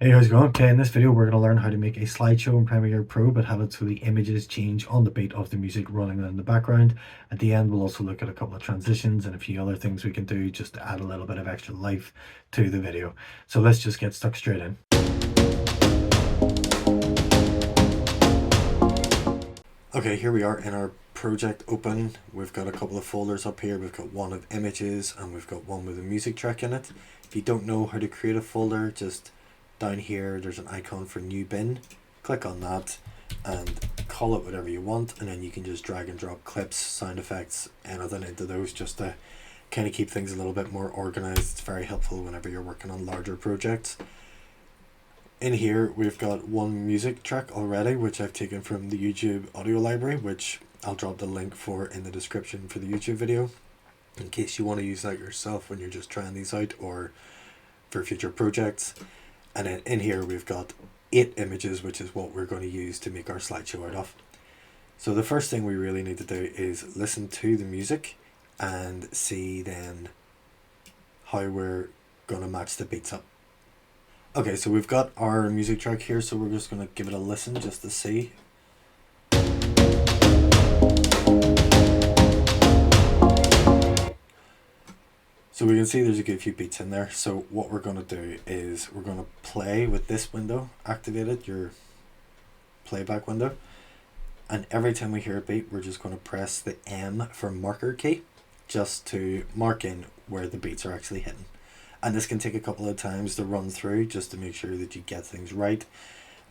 Hey, how's it going? Okay, in this video we're going to learn how to make a slideshow in Premiere Pro, but have it so the images change on the beat of the music running in the background. At the end, we'll also look at a couple of transitions and a few other things we can do just to add a little bit of extra life to the video. So let's just get stuck straight in. Okay, here we are in our project open. We've got a couple of folders up here. We've got one of images and we've got one with a music track in it. If you don't know how to create a folder, just down here there's an icon for new bin. Click on that and call it whatever you want, and then you can just drag and drop clips, sound effects, anything into those just to kind of keep things a little bit more organized. It's very helpful whenever you're working on larger projects. In here we've got one music track already, which I've taken from the YouTube audio library, which I'll drop the link for in the description for the YouTube video in case you want to use that yourself when you're just trying these out or for future projects. And then in here we've got 8 images, which is what we're going to use to make our slideshow out of. So the first thing we really need to do is listen to the music and see then how we're going to match the beats up. Okay, so we've got our music track here, so we're just going to give it a listen just to see. So we can see there's a good few beats in there. So what we're going to do is we're going to play with this window activated, your playback window. And every time we hear a beat, we're just going to press the M for marker key just to mark in where the beats are actually hitting. And this can take a couple of times to run through just to make sure that you get things right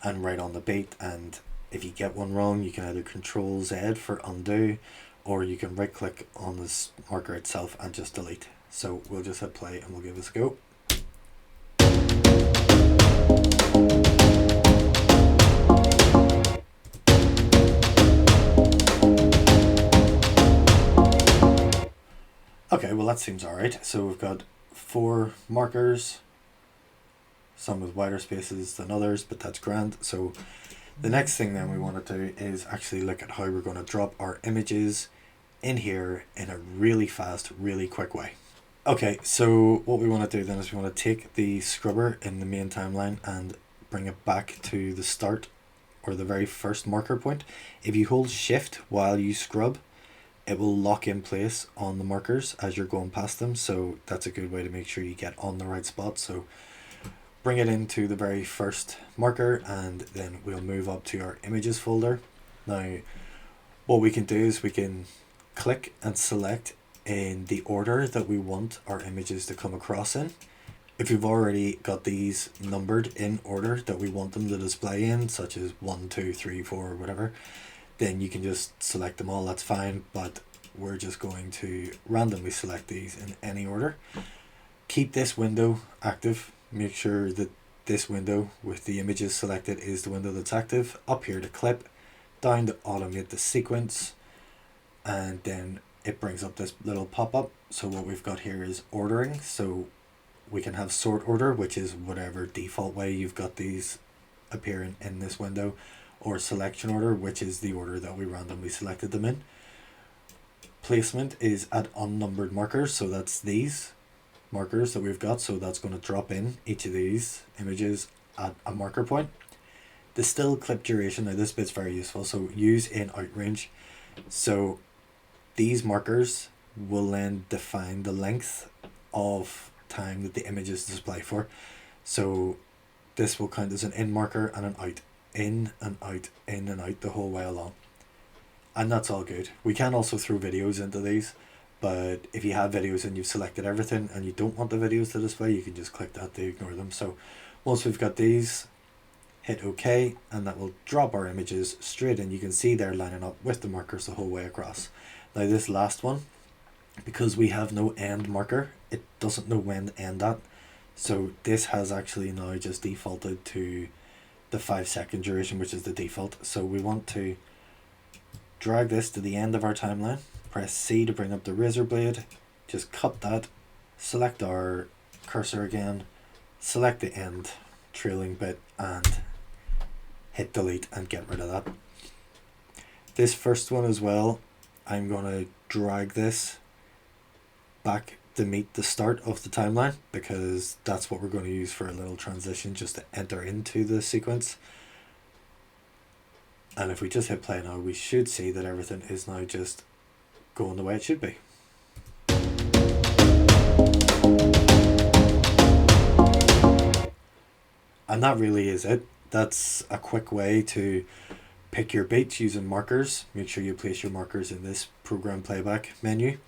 and right on the beat. And if you get one wrong, you can either Control Z for undo, or you can right click on this marker itself and just delete. So we'll just hit play and we'll give this a go. Okay, well that seems alright. So we've got 4 markers, some with wider spaces than others, but that's grand. So the next thing then we want to do is actually look at how we're going to drop our images in here in a really fast, really quick way. Okay, so what we want to do then is we want to take the scrubber in the main timeline and bring it back to the start or the very first marker point. If you hold shift while you scrub, it will lock in place on the markers as you're going past them, so that's a good way to make sure you get on the right spot. So bring it into the very first marker and then we'll move up to our images folder. Now what we can do is we can click and select in the order that we want our images to come across in. If you've already got these numbered in order that we want them to display in, such as 1, 2, 3, 4, whatever, then you can just select them all, that's fine, but we're just going to randomly select these in any order. Keep this window active, make sure that this window with the images selected is the window that's active. Up here to clip, down to automate the sequence, and then it brings up this little pop-up. So what we've got here is ordering, so we can have sort order, which is whatever default way you've got these appearing in this window, or selection order, which is the order that we randomly selected them in. Placement is at unnumbered markers, so that's these markers that we've got, so that's going to drop in each of these images at a marker point. The still clip duration, now this bit's very useful, so use in outrange. So these markers will then define the length of time that the images display for. So this will count as an in marker and an out, in and out, in and out the whole way along. And that's all good. We can also throw videos into these, but if you have videos and you've selected everything and you don't want the videos to display, you can just click that to ignore them. So once we've got these, hit OK, and that will drop our images straight in. You can see they're lining up with the markers the whole way across. Now this last one, because we have no end marker, it doesn't know when to end at. So this has actually now just defaulted to the 5-second duration, which is the default. So we want to drag this to the end of our timeline, press C to bring up the razor blade, just cut that, select our cursor again, select the end trailing bit and hit delete and get rid of that. This first one as well, I'm going to drag this back to meet the start of the timeline, because that's what we're going to use for a little transition, just to enter into the sequence. And if we just hit play now, we should see that everything is now just going the way it should be. And that really is it. That's a quick way to pick your beats using markers. Make sure you place your markers in this program playback menu.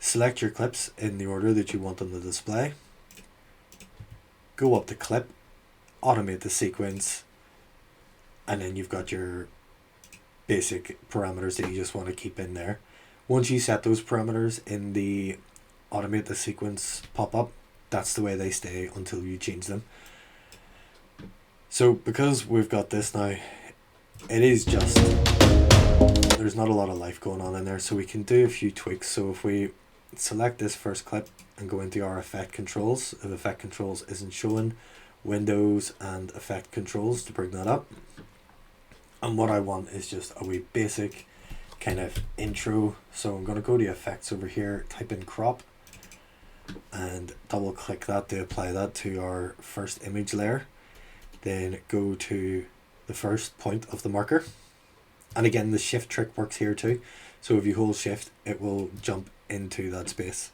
Select your clips in the order that you want them to display. Go up to clip, automate the sequence, and then you've got your basic parameters that you just want to keep in there. Once you set those parameters in the automate the sequence pop-up, that's the way they stay until you change them. So because we've got this now, it is just, there's not a lot of life going on in there, so we can do a few tweaks. So if we select this first clip and go into our effect controls, if effect controls isn't showing, Windows and effect controls to bring that up. And what I want is just a wee basic kind of intro. So I'm going to go to effects over here, type in crop, and double click that to apply that to our first image layer. Then go to the first point of the marker. And again, the shift trick works here too. So if you hold shift, it will jump into that space.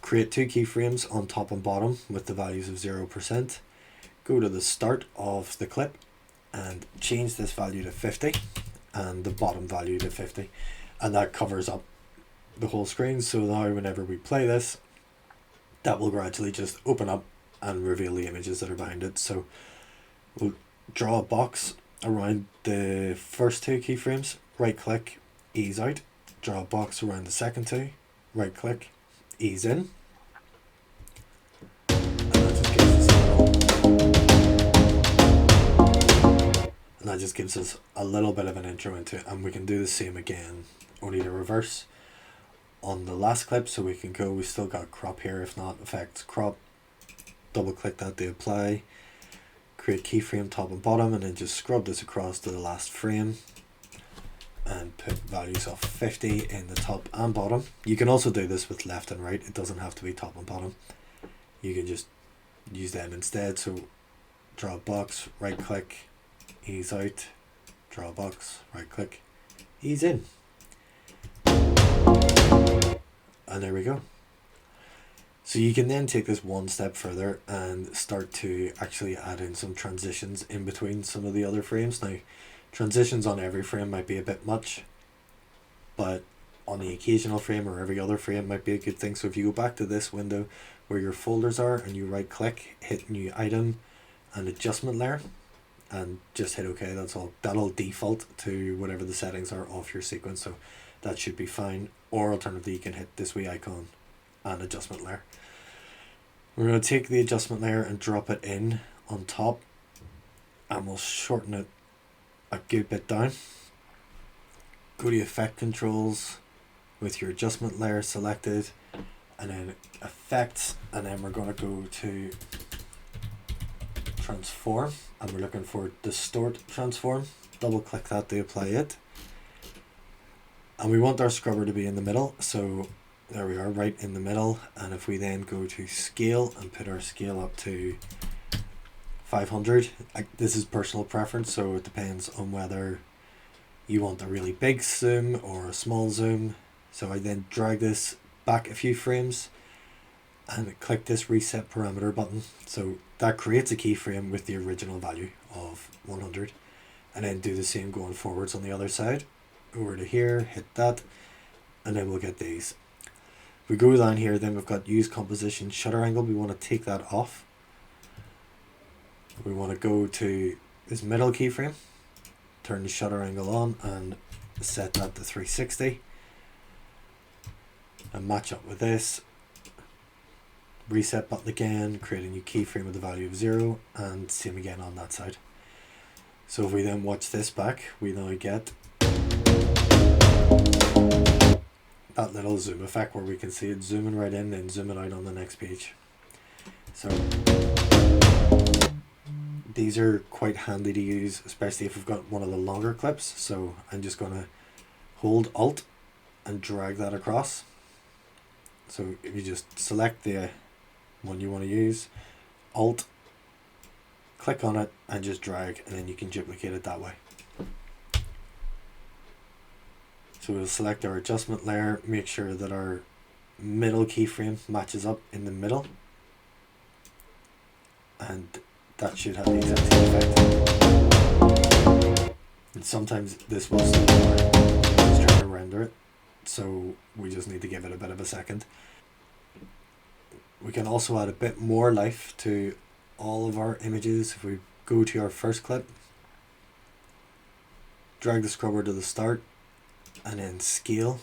Create two keyframes on top and bottom with the values of 0%. Go to the start of the clip and change this value to 50 and the bottom value to 50, and that covers up the whole screen. So now whenever we play this, that will gradually just open up and reveal the images that are behind it. So we'll draw a box around the first two keyframes, right click, ease out. Draw a box around the second two, right click, ease in. And that just gives us a little bit of an intro into it, and we can do the same again, only the reverse on the last clip. So we can go, we still got crop here, if not effects crop, double click that to apply, create keyframe top and bottom, and then just scrub this across to the last frame and put values of 50 in the top and bottom. You can also do this with left and right, it doesn't have to be top and bottom, you can just use them instead. So draw a box, right click, ease out, draw a box, right click, ease in. And there we go. So you can then take this one step further and start to actually add in some transitions in between some of the other frames. Now, transitions on every frame might be a bit much, but on the occasional frame or every other frame might be a good thing. So if you go back to this window where your folders are and you right click, hit new item and adjustment layer, and just hit OK, that's all. That'll default to whatever the settings are of your sequence, so that should be fine. Or alternatively, you can hit this wee icon and adjustment layer. We're going to take the adjustment layer and drop it in on top, and we'll shorten it a good bit down. Go to effect controls with your adjustment layer selected, and then effects, and then we're going to go to transform, and we're looking for distort transform. Double click that to apply it, and we want our scrubber to be in the middle, so there we are, right in the middle. And if we then go to scale and put our scale up to 500, this is personal preference, so it depends on whether you want a really big zoom or a small zoom. So I then drag this back a few frames and click this reset parameter button. So that creates a keyframe with the original value of 100, and then do the same going forwards on the other side. Over to here, hit that, and then we'll get these. If we go down here, then we've got use composition shutter angle. We want to take that off. We want to go to this middle keyframe, turn the shutter angle on and set that to 360 and match up with this. Reset button again, create a new keyframe with the value of 0, and same again on that side. So if we then watch this back, we now get that little zoom effect where we can see it zooming right in and zooming out on the next page. So these are quite handy to use, especially if we've got one of the longer clips. So I'm just going to hold Alt and drag that across. So if you just select the one you want to use, Alt, click on it and just drag, and then you can duplicate it that way. So we'll select our adjustment layer, make sure that our middle keyframe matches up in the middle, and that should have the exact same effect. And sometimes this will still work. It's trying to render it, so we just need to give it a bit of a second. We can also add a bit more life to all of our images. If we go to our first clip, drag the scrubber to the start, and then scale,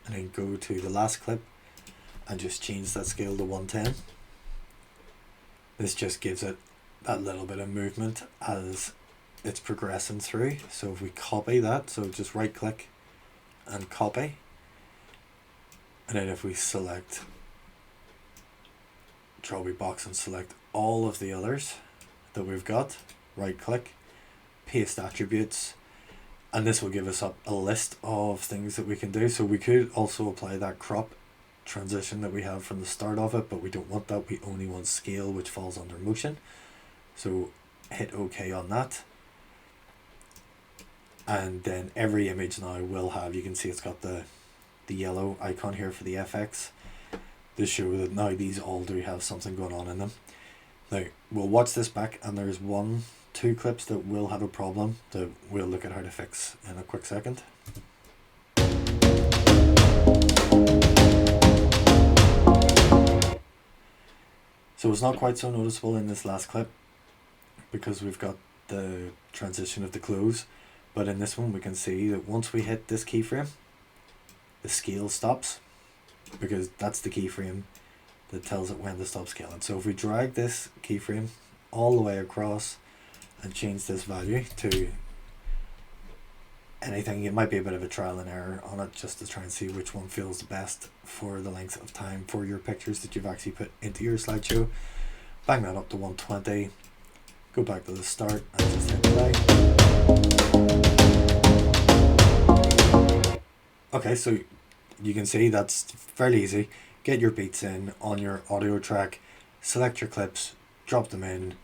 and then go to the last clip and just change that scale to 110. This just gives it that little bit of movement as it's progressing through. So if we copy that, so just right click and copy, and then if we select trophy box and select all of the others that we've got, right click, paste attributes, and this will give us up a list of things that we can do. So we could also apply that crop transition that we have from the start of it, but we don't want that. We only want scale, which falls under motion. So hit OK on that. And then every image now will have, you can see it's got the yellow icon here for the FX to show that now these all do have something going on in them. Now we'll watch this back, and there's two clips that will have a problem that we'll look at how to fix in a quick second. So it's not quite so noticeable in this last clip because we've got the transition of the close, but in this one we can see that once we hit this keyframe, the scale stops, because that's the keyframe that tells it when to stop scaling. So if we drag this keyframe all the way across and change this value to anything, it might be a bit of a trial and error on it just to try and see which one feels the best for the length of time for your pictures that you've actually put into your slideshow. Bang that up to 120, go back to the start and just hit play. Okay, so you can see that's fairly easy. Get your beats in on your audio track, select your clips, drop them in,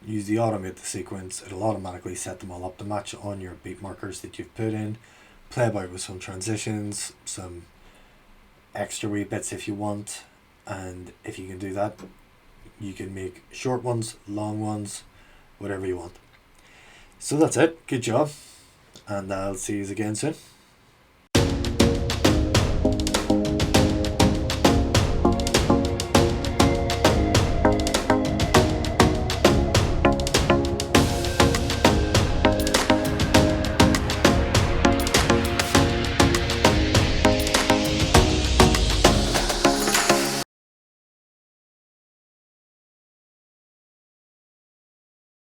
use the automate the sequence. It'll automatically set them all up to match on your beat markers that you've put in. Play about with some transitions, some extra wee bits if you want, and if you can do that, you can make short ones, long ones, whatever you want. So that's it. Good job, and I'll see you again soon.